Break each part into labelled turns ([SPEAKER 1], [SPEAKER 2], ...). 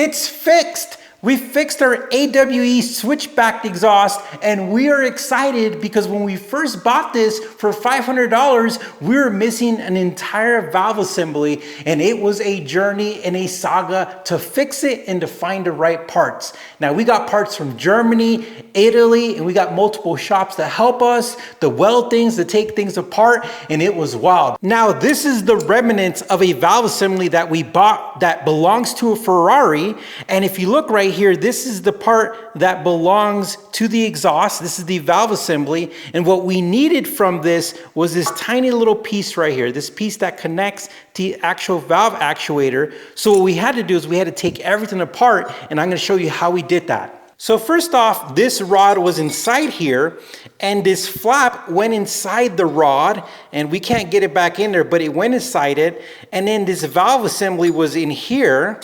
[SPEAKER 1] It's fixed. We fixed our AWE Switchback exhaust, and we are excited because when we first bought this for $500, we were missing an entire valve assembly, and it was a journey and a saga to fix it and to find the right parts. Now, we got parts from Germany, Italy, and we got multiple shops that help us to weld things, to take things apart, and it was wild. Now, this is the remnants of a valve assembly that we bought that belongs to a Ferrari, and if you look right here, this is the part that belongs to the exhaust. This is the valve assembly, and what we needed from this was this tiny little piece right here, this piece that connects to the actual valve actuator. So what we had to do is we had to take everything apart, and I'm going to show you how we did that. So first off, this rod was inside here, and this flap went inside the rod, and we can't get it back in there, but it went inside it. And then this valve assembly was in here.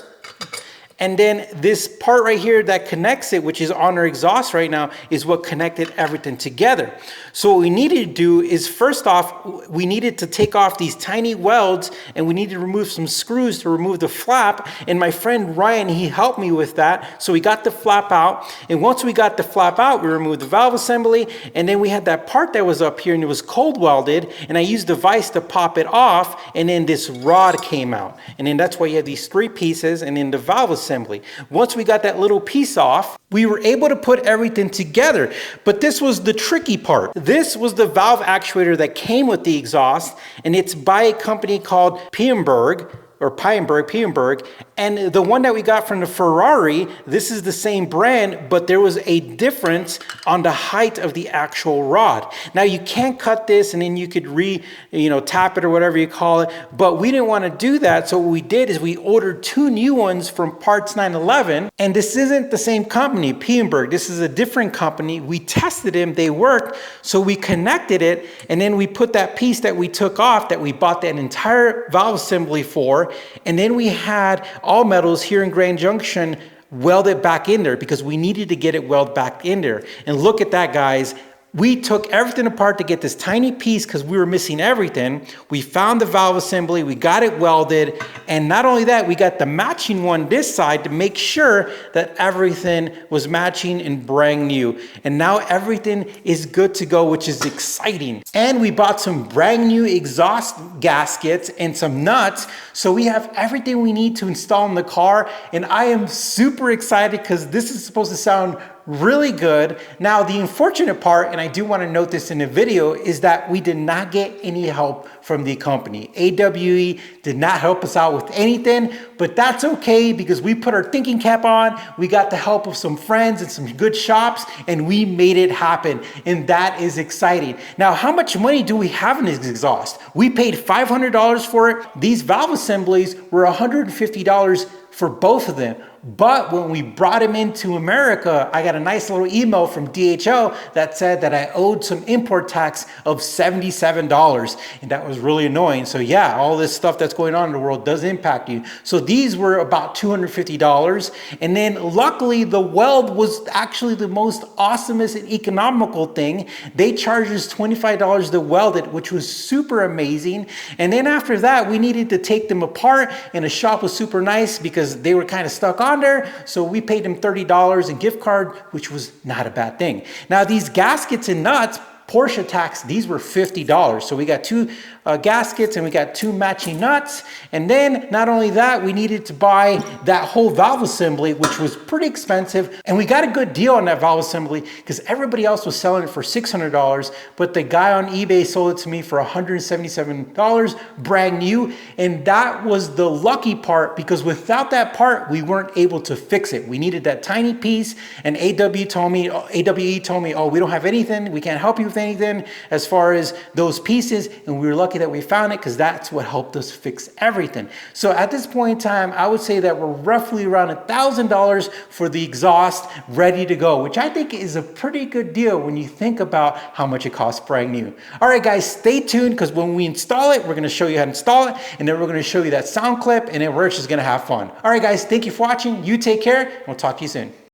[SPEAKER 1] And then this part right here that connects it, which is on our exhaust right now, is what connected everything together. So what we needed to do is, first off, we needed to take off these tiny welds, and we needed to remove some screws to remove the flap. And my friend Ryan, he helped me with that. So we got the flap out. And once we got the flap out, we removed the valve assembly. And then we had that part that was up here, and it was cold welded. And I used the vise to pop it off. And then this rod came out. And then that's why you have these three pieces, and then the valve assembly. Once we got that little piece off, we were able to put everything together. But this was the tricky part. This was the valve actuator that came with the exhaust, and it's by a company called Pienberg. And the one that we got from the Ferrari, this is the same brand, but there was a difference on the height of the actual rod. Now you can't cut this and then you could tap it or whatever you call it, but we didn't want to do that. So what we did is we ordered two new ones from Parts 911, and this isn't the same company, Pienberg. This is a different company. We tested them, they worked, so we connected it, and then we put that piece that we took off that we bought that entire valve assembly for, and then we had All Metals here in Grand Junction weld it back in there because we needed to get it welded back in there. And look at that, guys. We took everything apart to get this tiny piece because we were missing everything. We found the valve assembly, we got it welded, and not only that, we got the matching one this side to make sure that everything was matching and brand new. And now everything is good to go, which is exciting. And we bought some brand new exhaust gaskets and some nuts, so we have everything we need to install in the car. And I am super excited because this is supposed to sound really good. Now, the unfortunate part, and I do want to note this in the video, is that we did not get any help from the company. AWE did not help us out with anything, but that's okay because we put our thinking cap on, we got the help of some friends and some good shops, and we made it happen, and that is exciting. Now, how much money do we have in this exhaust? We paid $500 for it. These valve assemblies were $150 for both of them. But when we brought him into America, I got a nice little email from DHL that said that I owed some import tax of $77. And that was really annoying. So yeah, all this stuff that's going on in the world does impact you. So these were about $250. And then luckily the weld was actually the most awesomest and economical thing. They charged us $25 to weld it, which was super amazing. And then after that, we needed to take them apart, and the shop was super nice because they were kind of stuck on there. So we paid them $30 in gift card, which was not a bad thing. Now these gaskets and nuts, Porsche tax, these were $50. So we got two gaskets and we got two matching nuts. And then not only that, we needed to buy that whole valve assembly, which was pretty expensive. And we got a good deal on that valve assembly because everybody else was selling it for $600. But the guy on eBay sold it to me for $177, brand new. And that was the lucky part because without that part, we weren't able to fix it. We needed that tiny piece. And AWE told me, oh, we don't have anything. We can't help you with anything as far as those pieces. And we were lucky that we found it because that's what helped us fix everything. So at this point in time, I would say that we're roughly around $1,000 for the exhaust ready to go, which I think is a pretty good deal when you think about how much it costs brand new. All right, guys, stay tuned because when we install it, we're going to show you how to install it, and then we're going to show you that sound clip, and then we're just going to have fun. All right, guys, thank you for watching. You take care. We'll talk to you soon.